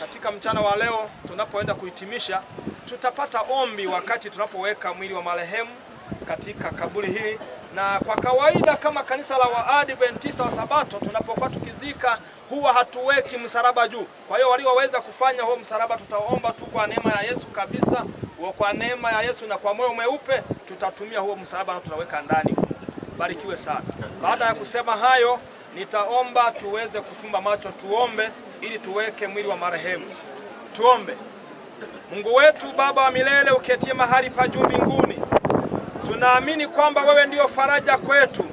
katika mchana wa leo tunapoenda kuhitimisha, tutapata ombi wakati tunapoweka mwili wa marehemu katika kaburi hili. Na kwa kawaida kama kanisa la Waadventista wa Sabato, tunapokuwa tukizika huwa hatuweki msalaba juu. Kwa hiyo walioweza kufanya huo msalaba, tutaomba tu kwa neema ya Yesu kabisa, kwa neema ya Yesu na kwa moyo mweupe tutatumia huo msalaba na tunaweka ndani. Barikiwe sana. Baada ya kusema hayo, nitaomba tuweze kufumba macho tuombe ili tuweke mwili wa marehemu. Tuombe. Mungu wetu Baba wa milele, uketie mahali pa juu mbinguni, tunaamini kwamba wewe ndio faraja kwetu.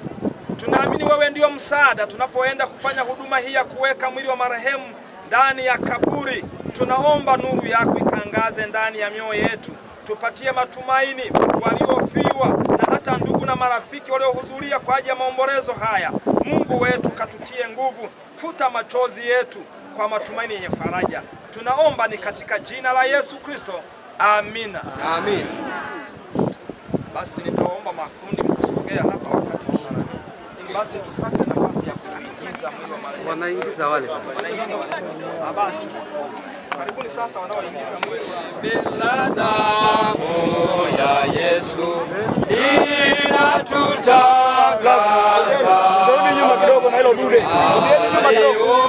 Tunaamini wewe ndio msaada tunapoenda kufanya huduma hii ya kuweka mwili wa marehemu ndani ya kaburi. Tunaomba nuru yako ikangaze ndani ya mioyo yetu, tupatie matumaini waliofiwa na hata ndugu na marafiki waliohudhuria kwa ajili ya maombolezo haya. Mungu wetu, katutie nguvu, futa machozi yetu kwa matumaini yenye faraja. Tunaomba ni katika jina la Yesu Kristo. Amina. Amin. Basi nitaomba mafundi mkusogea hapa wakati tunarani, ili basi tupate nafasi ya kuingiza mwili wa marehemu. Wanaingiza wale. Basi karibuni sasa wanaoingiza mwili. Bila damu ya Yesu inatutakasa. Rudi nyuma kidogo na hilo dude. Rudi nyuma kidogo.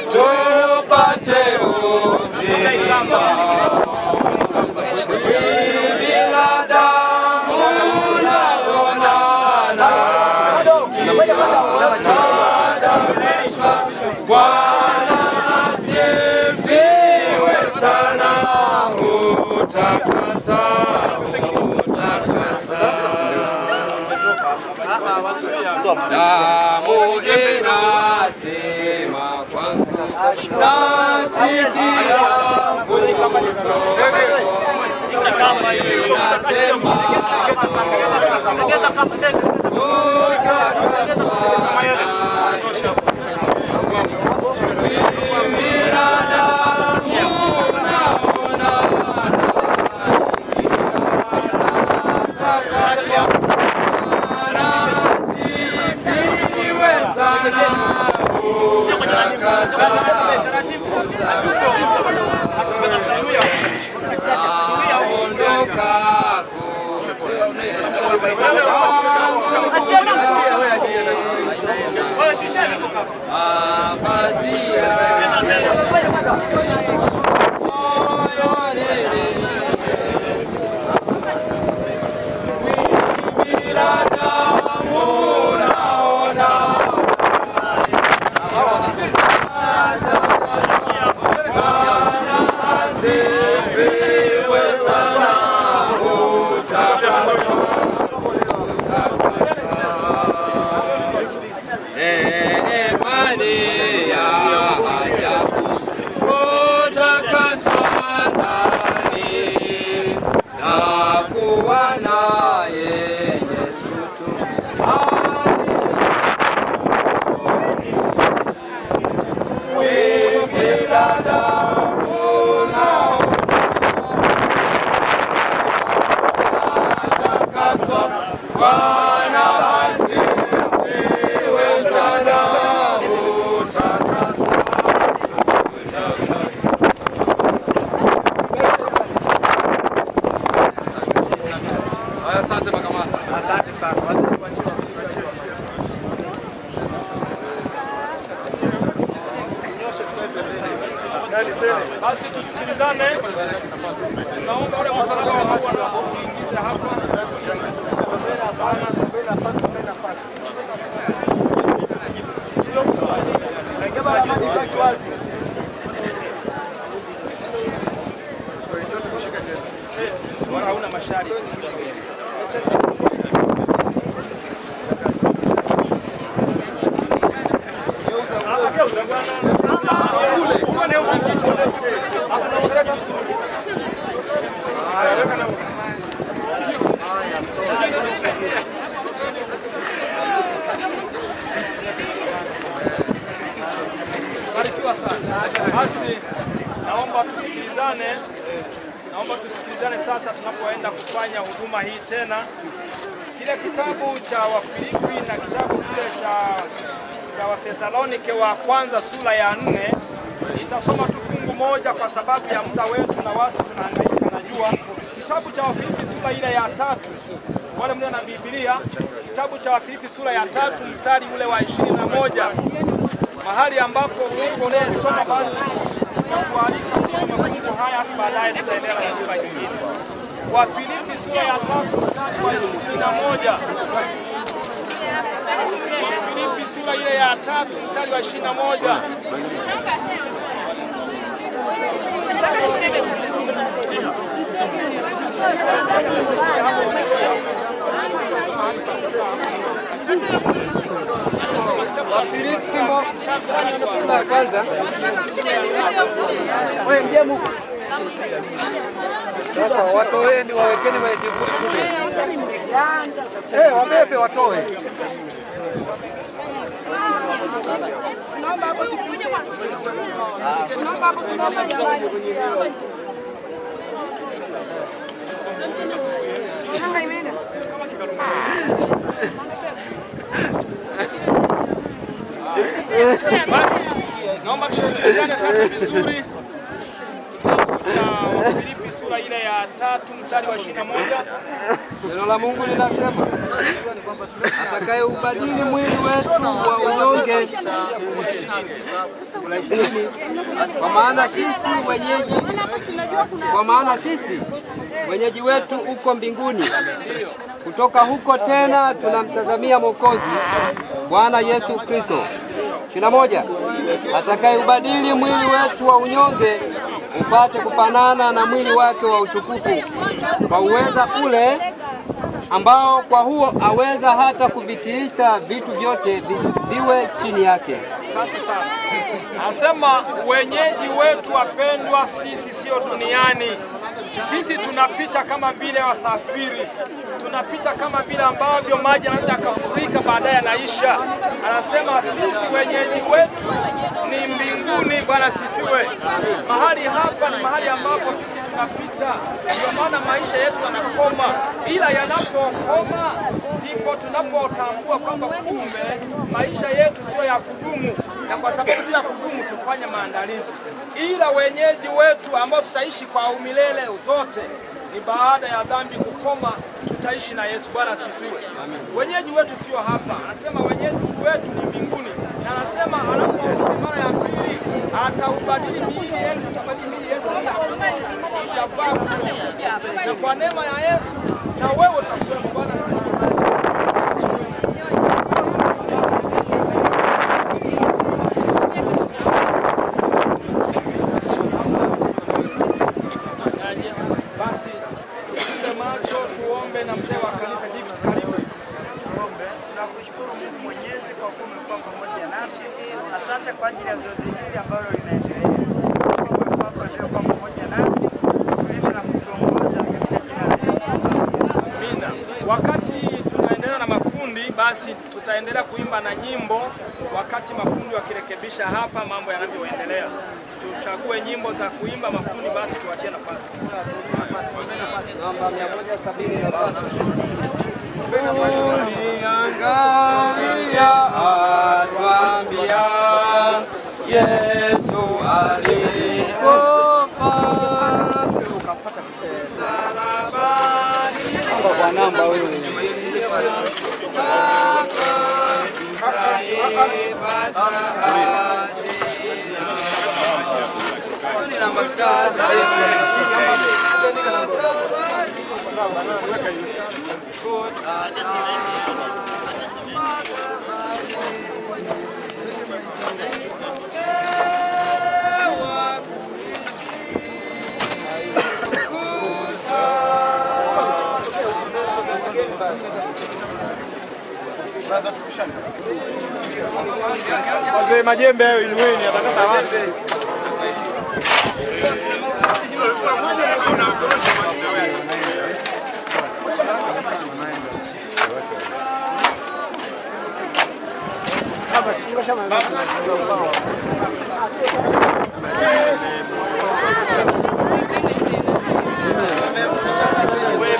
Tupate uzima. Bila damu naonana. Bwana asifiwe sana. Utakasa. Damu inasema kwangu, nasikia mvuto. Inasema asante sana. Basi tusikilizane. Tunaomba wale msalaba wa Mungu wanaoingiza hapa. Wala hauna masharti. Basi naomba tusikilizane sasa tunapoenda kufanya huduma hii tena. Kile kitabu cha Wafilipi na kitabu kile cha cha Wathesalonike wa kwanza sura ya 4. Nitasoma tu fungu moja kwa sababu ya muda wetu na watu tunahangaika najua. Kitabu cha Wafilipi sura ile ya 3. Wale mlio na Biblia, kitabu cha Wafilipi sura ya 3 mstari ule wa 21. Mahali ambapo Mungu unayesoma basi tunakualika kusoma mafungu haya baadaye tutaendelea na sura nyingine. Wafilipi sura ya 3 mstari wa 21. Wafilipi sura ile ya 3 mstari wa 21. Sasa watoeni, wawekeni wajibu kule. Wabebe watoe. Basi naomba tusikilizane sasa vizuri. Kitabu cha Wafilipi sura ile ya 3 mstari wa 21. Neno la Mungu linasema, atakayeubadili mwili wetu wa unyonge, kwa maana sisi wenyeji wetu uko mbinguni. Kutoka huko tena tunamtazamia Mwokozi, Bwana Yesu Kristo. 21. Atakayeubadili mwili wetu wa unyonge upate kufanana na mwili wake wa utukufu, kwa uweza ule ambao kwa huo aweza hata kuvitiisha vitu vyote viwe chini yake. Anasema wenyeji wetu wapendwa, sisi sio duniani. Sisi tunapita kama vile wasafiri, tunapita kama vile ambavyo maji yanaweza yakafurika baadaye yanaisha. Anasema sisi wenyeji wetu ni mbinguni. Bwana sifiwe. Mahali hapa ni mahali ambapo sisi tunapita, ndio maana maisha yetu yanakoma, ila yanapokoma ndipo tunapotambua kwamba kumbe maisha yetu sio ya kudumu, na kwa sababu si ya kudumu tufanye maandalizi. Ila wenyeji wetu ambao tutaishi kwa umilele zote ni baada ya dhambi kukoma, tutaishi na Yesu. Bwana asifiwe. Wenyeji wetu sio hapa. Anasema wenyeji wetu ni mbinguni, na anasema anapokuja mara ya pili ataubadili miili yetu, itavaa kutoka, na kwa neema ya Yesu na wewe utakuwa. Bwana asifiwe. Basi tufunge macho tuombe na mzee wa kanisa hivi karibu. Tuombe. Tunakushukuru Mungu Mwenyezi kwa kuwa umekuwa pamoja nasi. Asante kwa ajili ya zoezi hili ambalo linaendelea. Kwa leo kwa pamoja nasi, tulinde na kutuongoza katika jina la Yesu. Amina. Wakati tunaendelea na mafundi, basi tutaendelea kuimba na nyimbo wakati mafundi wakirekebisha hapa mambo yanavyoendelea. Tuchague nyimbo za kuimba mafundi, basi tuachie nafasi. Namba 173. Atuambia Yesu alikufa msalabani. Kwa namba wewe. Wazee majembe hayo inueni, atakata wapi? Wewe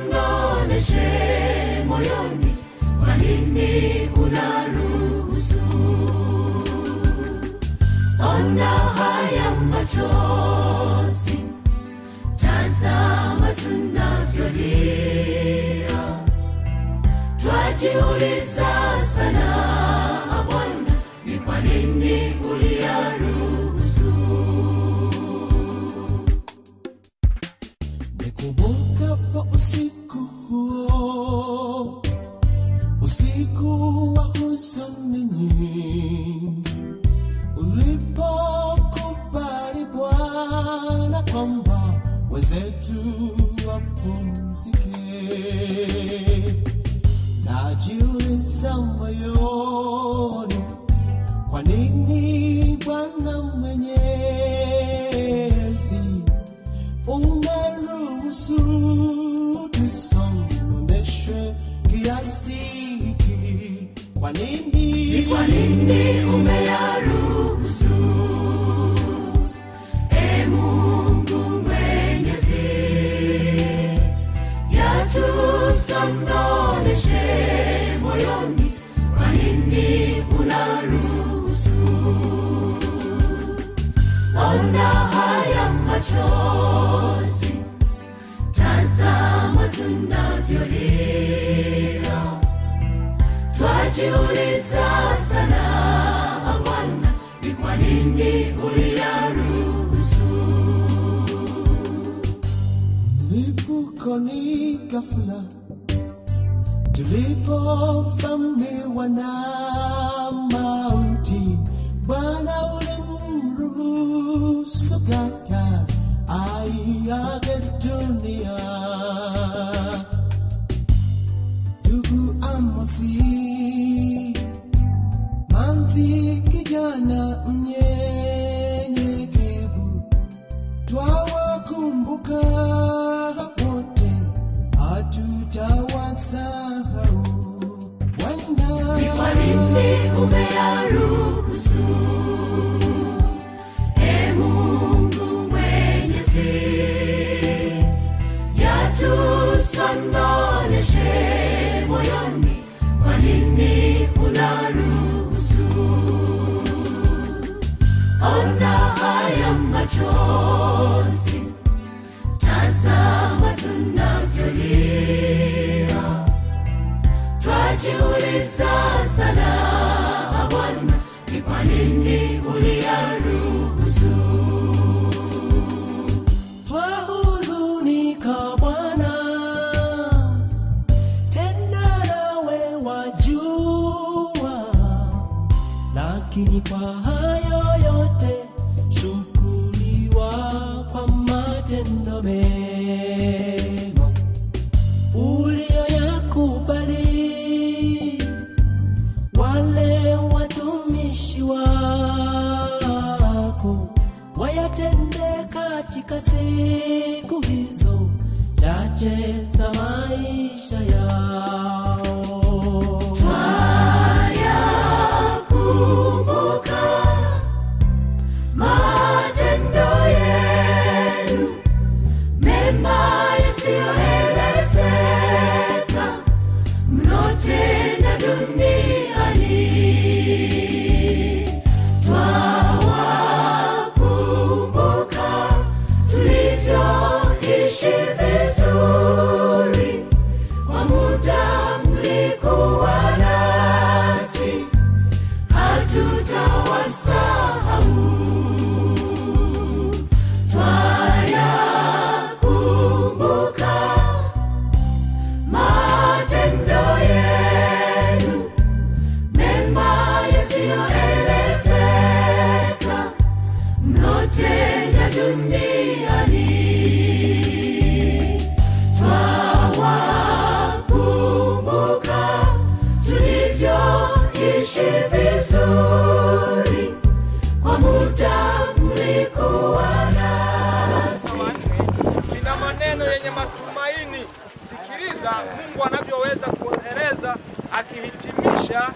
Yatusononeshe moyoni, kwa nini unaruhusu? Ona haya machozi, tazama tunavyolia. Twajiuliza sana Bwana, ni kwa nini uliyaruhusu? Nikumbuka pa usiku huo, usiku wa huzuni nyingi, ulipokubali Bwana kwamba wenzetu wapumzike. Najiuliza moyoni, kwa nini Bwana Mwenyezi umeruhusu tusononeshwe kiasi hiki? Kwa nini umeyaruhusu? Mungu Mwenyezi, yatusononeshe moyoni, kwa nini unaruhusu? Ona haya machozi, tazama tunavyolia. Twajiuliza sana Bwana, ni kwa nini uliyaruhusu? Mlipukoni ghafla, tulipofamiwa na mauti, Bwana ulimruhusu gata aiage dunia. Ndugu Amosi, Manzi kijana mnyenyekevu, twawakumbuka wote, hatutawasahau. Bwana, ni kwa nini umeyaruhusu? Mungu Mwenyezi, yatusononeshe moyoni, kwa nini unaruhusu? Ona haya machozi, tazama tunavyolia. Twajiuliza sana Bwana, ni kwa nini uliyaruhusu? Twahuzunika Bwana, tena nawe wajua, lakini kwa hayo yote shukuriwa kwa matendo mema uliyoyakubali. Wale watumishi wako wayatende katika siku hizo chache za maisha yao. Twayakumbuka matendo yenu mema yasiyoelezeka mnotenda duniani. Twawakumbuka tulivyo yenye matumaini. Sikiliza Mungu anavyoweza kueleza akihitimisha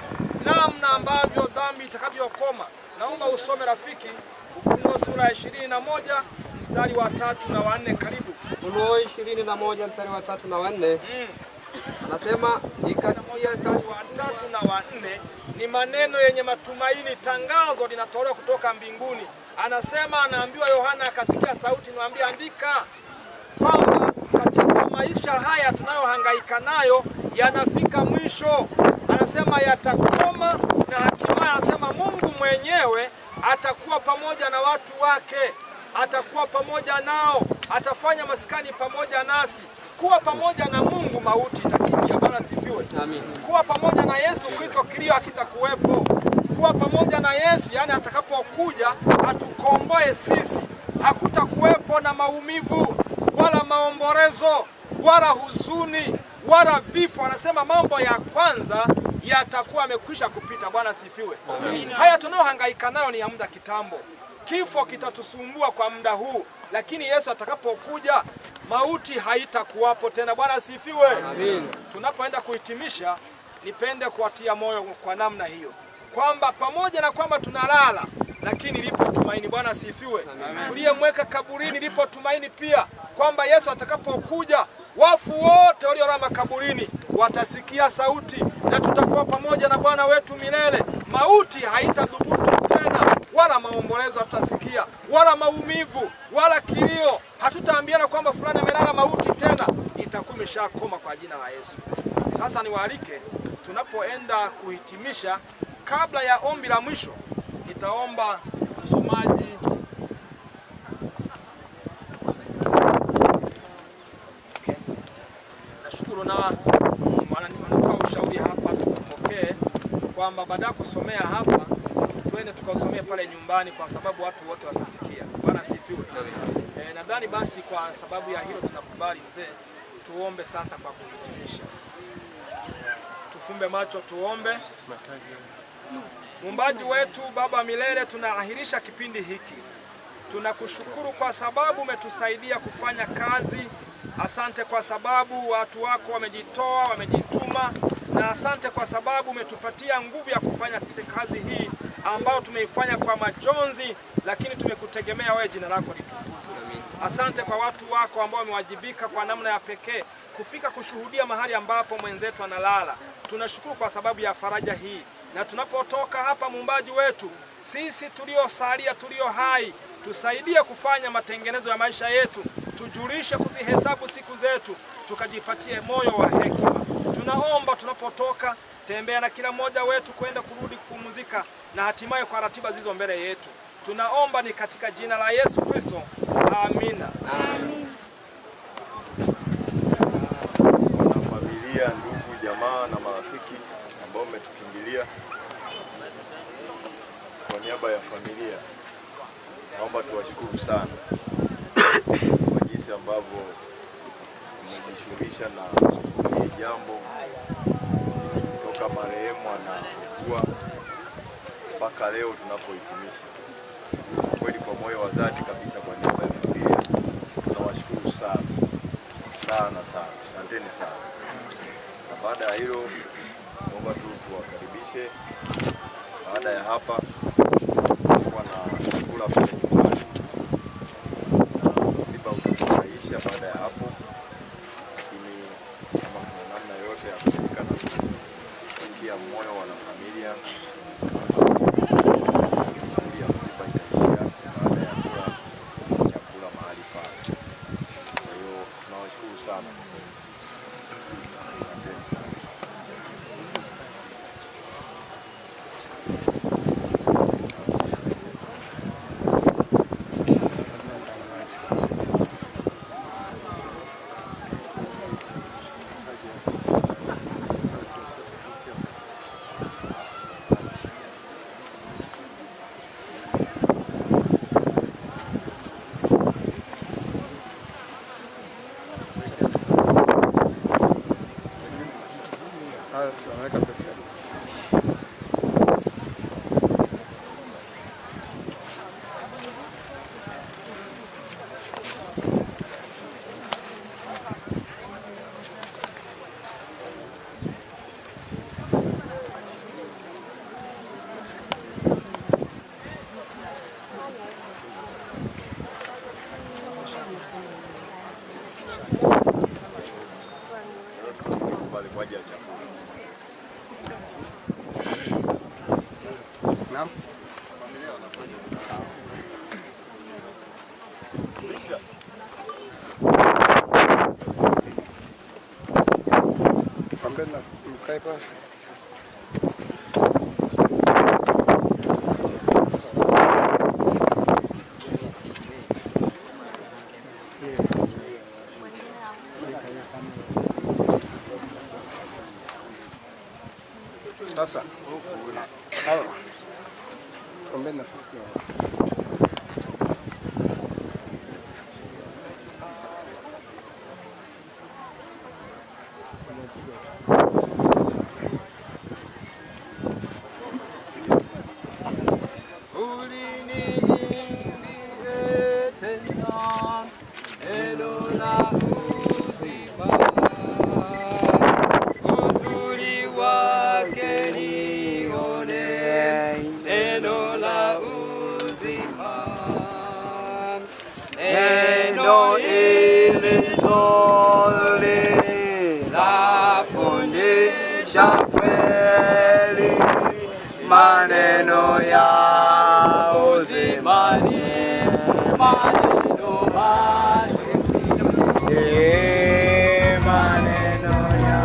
namna ambavyo dhambi itakavyokoma. Naomba usome rafiki Ufunuo sura ya 21 mstari wa 3 na 4. Karibu. Ufunuo 21 mstari wa 3 na 4. Anasema nikasikia sauti wa 3 na 4 ni maneno yenye matumaini. Tangazo linatolewa kutoka mbinguni. Anasema, anaambiwa Yohana akasikia sauti, niwaambie andika kwamba katika maisha haya tunayohangaika nayo yanafika mwisho. Anasema yatakoma, na hatimaye anasema Mungu mwenyewe atakuwa pamoja na watu wake, atakuwa pamoja nao, atafanya maskani pamoja nasi. Kuwa pamoja na Mungu mauti itakimbia. Bwana sifiwe. Amen. Kuwa pamoja na Yesu Kristo kilio hakitakuwepo. Kuwa pamoja na Yesu, yani atakapokuja atukomboe sisi, hakutakuwepo na maumivu wala maombolezo wala huzuni wala vifo. Anasema mambo ya kwanza yatakuwa yamekwisha kupita. Bwana sifiwe. Haya tunayohangaika nayo ni ya muda kitambo. Kifo kitatusumbua kwa muda huu, lakini Yesu atakapokuja mauti haitakuwapo tena. Bwana sifiwe. Amen. Tunapoenda kuhitimisha, nipende kuwatia moyo kwa namna hiyo kwamba pamoja na kwamba tunalala, lakini lipo tumaini. Bwana sifiwe. Tuliyemweka kaburini lipo tumaini pia, kwamba Yesu atakapokuja wafu wote waliolala makaburini watasikia sauti, na tutakuwa pamoja na Bwana wetu milele. Mauti haitadhubutu tena, wala maombolezo hatutasikia, wala maumivu, wala kilio. Hatutaambiana kwamba fulani amelala mauti tena, itakuwa imeshakoma kwa jina la Yesu. Sasa niwaalike tunapoenda kuhitimisha, kabla ya ombi la mwisho, nitaomba msomaji nashukuru na wanatoa ushauri hapa, tupokee kwamba baada ya kusomea hapa twende tukasomea pale nyumbani, kwa sababu watu wote watasikia. Bwana sifiwe. Nadhani basi kwa sababu ya hilo tunakubali mzee, tuombe sasa kwa kuhitimisha. Tufumbe macho tuombe. Muumbaji wetu, Baba milele, tunaahirisha kipindi hiki. Tunakushukuru kwa sababu umetusaidia kufanya kazi. Asante kwa sababu watu wako wamejitoa, wamejituma, na asante kwa sababu umetupatia nguvu ya kufanya kazi hii ambayo tumeifanya kwa majonzi, lakini tumekutegemea wewe, jina lako litukuzwe. Asante kwa watu wako ambao wamewajibika kwa namna ya pekee kufika kushuhudia mahali ambapo mwenzetu analala. Tunashukuru kwa sababu ya faraja hii, na tunapotoka hapa, muumbaji wetu, sisi tuliosalia, tulio hai, tusaidie kufanya matengenezo ya maisha yetu, tujulishe kuzihesabu siku zetu, tukajipatie moyo wa hekima. Tunaomba tunapotoka, tembea na kila mmoja wetu kwenda kurudi kupumzika, na hatimaye kwa ratiba zilizo mbele yetu. Tunaomba ni katika jina la Yesu Kristo. Amina. Amen. Familia, ndugu, jamaa na marafiki ambao umetukimbilia, kwa niaba ya familia naomba tuwashukuru sana kwa jinsi ambavyo mmejishughulisha na hili jambo kutoka marehemu anakuwa mpaka leo tunapohitimisha. Kweli kwa moyo wa dhati kabisa kwa niaba ya familia tunawashukuru sana sana sana. Asanteni sana. Na baada ya hilo naomba tu tuwakaribishe. Baada ya hapa kwa na chakula pale nyumbani, msiba utaisha baada ya hapo, lakini kama kuna namna yote ya kushirika na kutia moyo wana familia, shughuli ya msiba itaishia baada ya kula chakula mahali pale. Kwa hiyo tunawashukuru sana. Asanteni sana. Pale kwa ajili ya chakula. Naam. Pambena mkae pale. Sasa hayo pambena nafasi kwa kweli maneno ya uzimani, maneno mazuri, maneno ya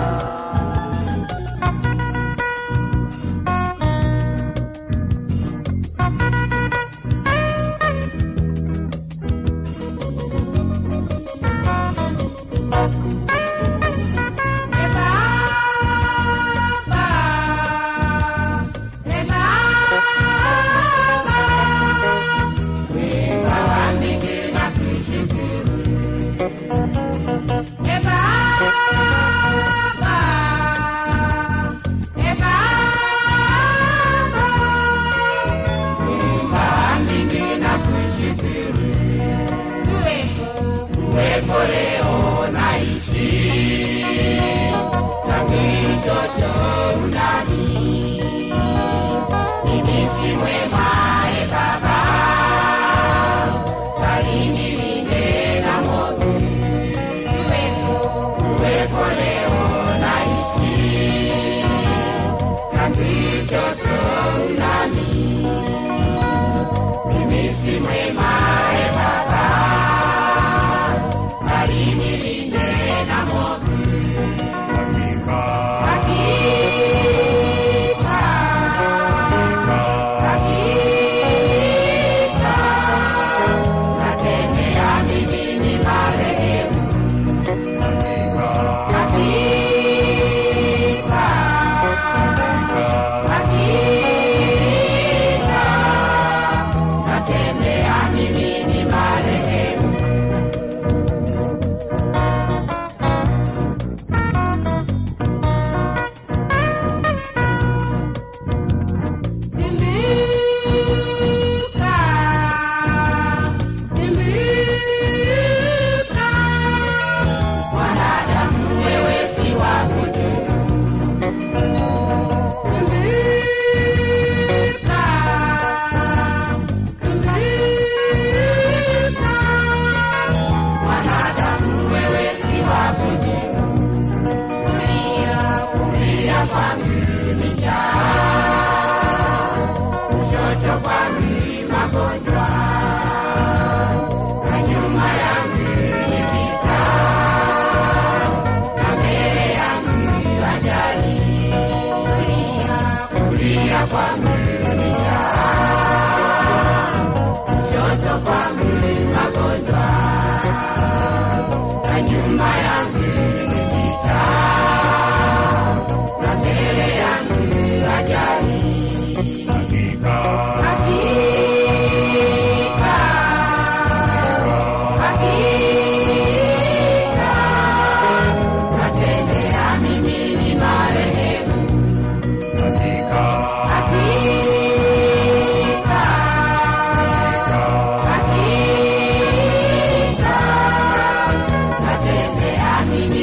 Mimi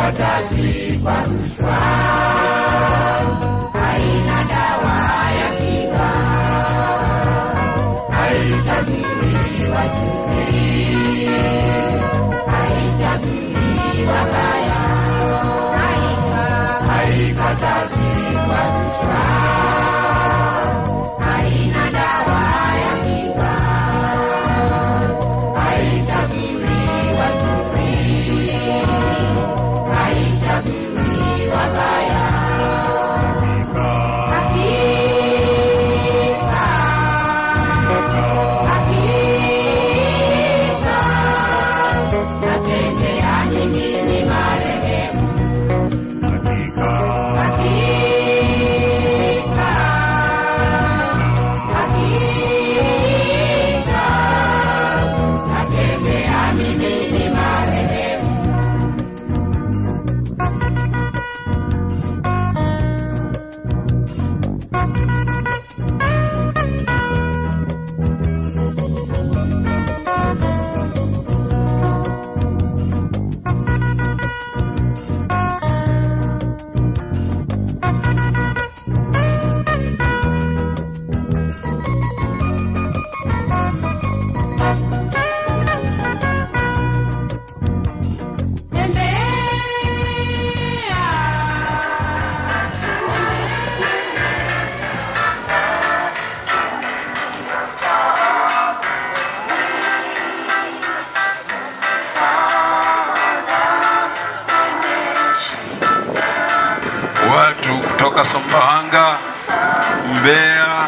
haikatazwi kwa rushwa, haina dawa ya kinga, haichagui wazuri, haichagui wabaya, haikatazwi kwa rushwa, haina dawa ya kinga, haichagui wazuri, haichagui wabaya. Natembea mimi ni marehemu, natembea mimi ni marehemu. Watu kutoka Sumbawanga, Mbeya,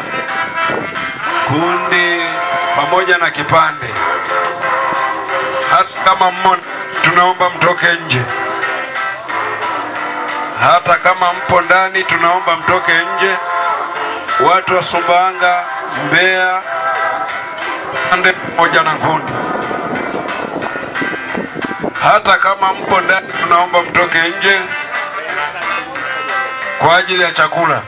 kundi pamoja na kipande. Hata kama mmoja, tunaomba mtoke nje. Hata kama mpo ndani, tunaomba mtoke nje. Watu wa Sumbawanga, Mbeya, kipande pamoja na kundi. Hata kama mpo ndani, tunaomba mtoke nje kwa ajili ya chakula.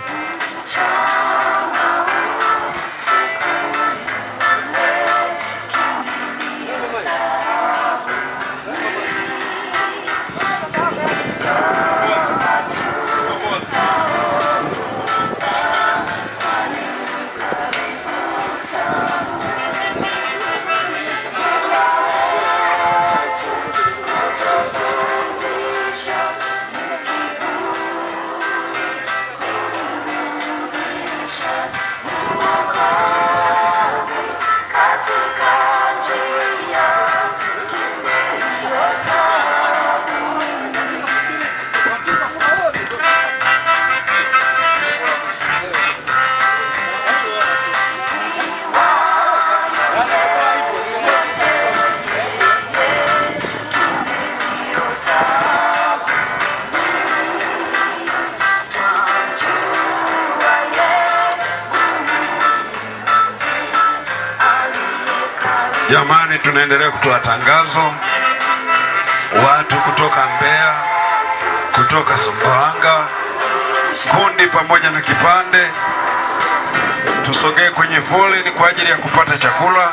Jamani, tunaendelea kutoa tangazo. Watu kutoka Mbeya, kutoka Sumbawanga, kundi pamoja na kipande, tusogee kwenye foleni kwa ajili ya kupata chakula.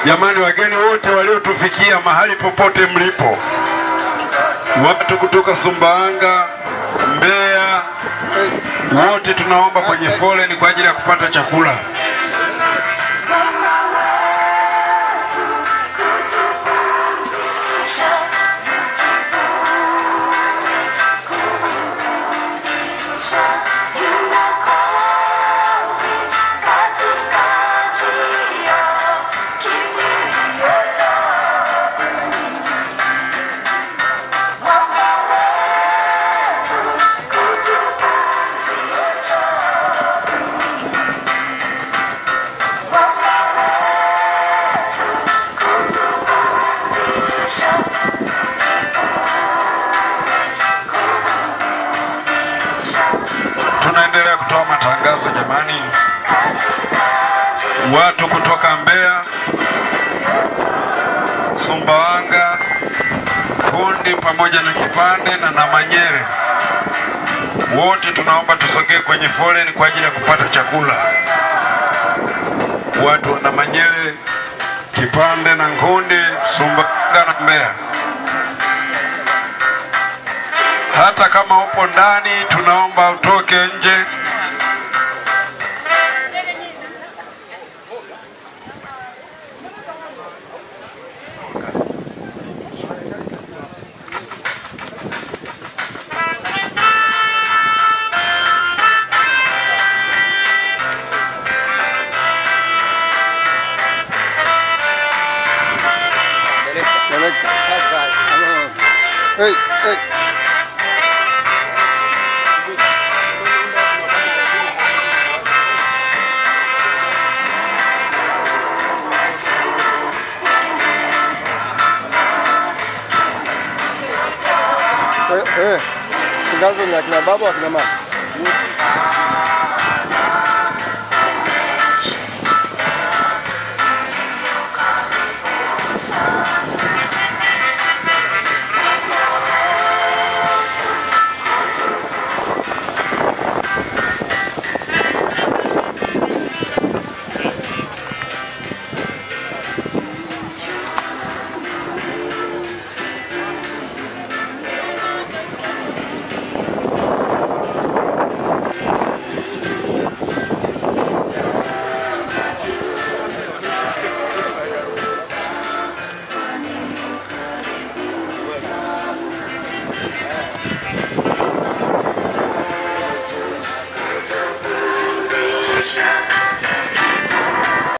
Jamani, wageni wote waliotufikia mahali popote mlipo, watu kutoka Sumbawanga, Mbeya, wote tunaomba kwenye foleni kwa ajili ya kupata chakula. Tunaendelea kutoa matangazo jamani. watu kutoka Mbeya, Sumbawanga, Kundi pamoja na Kipande na Namanyere, wote tunaomba tusogee kwenye foleni kwa ajili ya kupata chakula. Watu wa Namanyere, Kipande na Kundi, Sumbawanga na Mbeya. Hata kama upo ndani, tunaomba utoke nje. Hey, hey. Tangazo ni akina baba, akina mama.